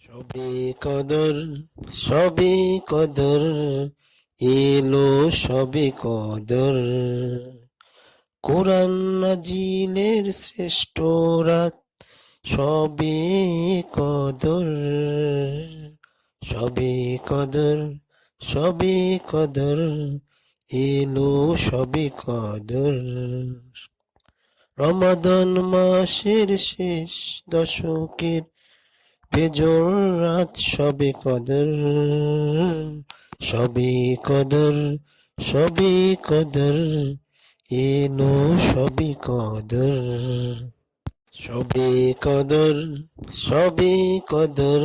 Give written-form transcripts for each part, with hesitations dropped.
সবে কদর, সবে কদর, এলো সবে কদর। কোরআন নাজিলের শ্রেষ্ঠ রাত, সবে কদর। সবে কদর, সবে কদর, এলো সবে কদর। রমাদান মাসের শেষ দশকের বেজোর রাত, সবে কদর। সবে কদর, সবে কদর, এলো সবে কদর। সবে কদর, সবে কদর,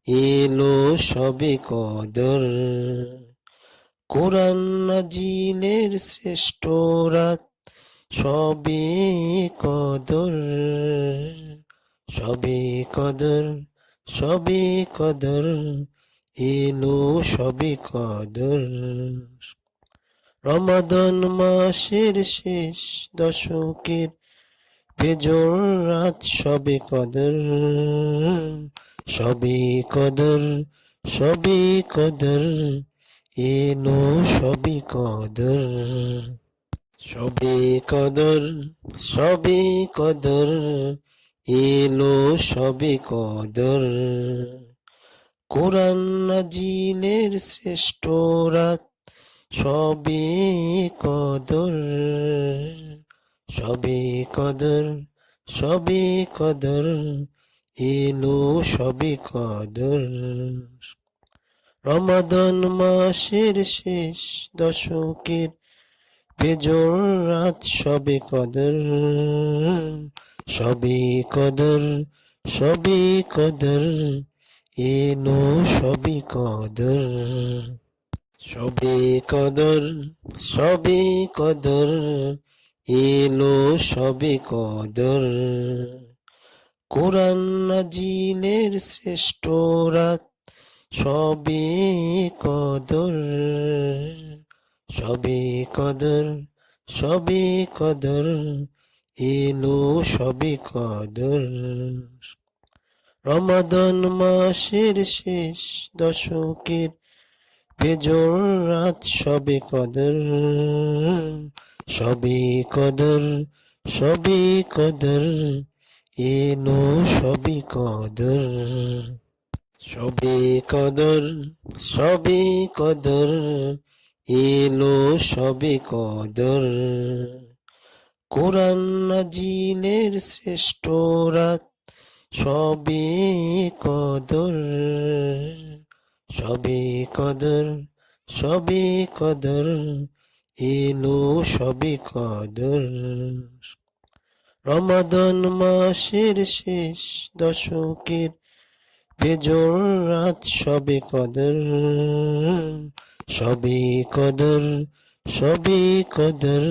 এলো সবে কদর। কোরআন নাজিলের শ্রেষ্ঠ রাত, সবে কদর। সবে কদর, সবে কদর, এলো সবে কদর। রমাদান মাসের শেষ দশকের বেজোর রাত, সবে কদর। সবে কদর, সবে কদর, এলো সবে কদর। সবে কদর, সবে কদর, এলো সবে কদর। কোরআন নাজিলের শ্রেষ্ঠ রাত, সবে কদর। সবে কদর, সবে কদর, এলো সবে কদর। রমাদান মাসের শেষ দশকের বেজোর রাত, সবে কদর। সবে কদর, সবে কদর, এলো সবে কদর। সবে কদর, সবে কদর, এলো সবে কদর। কোরআন নাজিলের শ্রেষ্ঠ রাত, সবে কদর। সবে কদর, সবে কদর, এলো সবে কদর। রমাদান মাসের শেষ দশকের বেজোর রাত, সবে কদর। সবে কদর, সবে কদর, এলো সবে কদর। সবে কদর, সবে কদর, এলো সবে কদর। কোরআন নাজিলের শ্রেষ্ঠ রাত, সবে কদর। সবে কদর, সবে কদর, এলো সবে কদর। রমাদান মাসের শেষ দশকের বেজোর রাত, সবে কদর। সবে কদর, সবে কদর,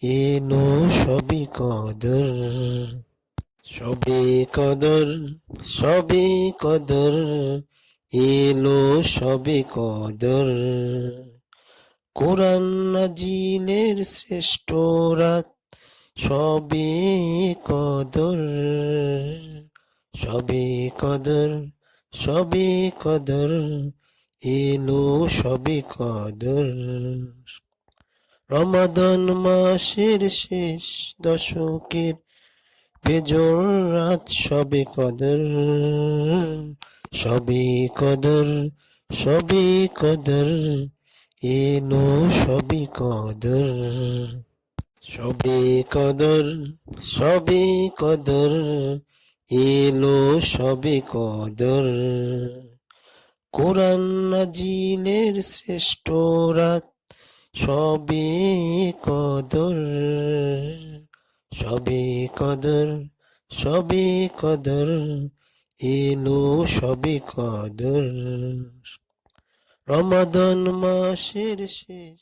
এলো সবে কদর। সবে কদর, সবে কদর, এলো সবে কদর। কোরআন নাজিলের শ্রেষ্ঠ রাত, সবে কদর। সবে কদর, সবে কদর, এলো সবে কদর। রমাদান মাসের শেষ দশকের বেজোর রাত, সবে কদর। সবে কদর, সবে কদর, এলো সবে কদর। সবে কদর, সবে কদর, এলো সবে কদর। কোরআন নাজিলের শ্রেষ্ঠ রাত, সবে কদর। সবে কদর, সবে কদর, এলো সবে কদর। রমাদান মাসের শেষ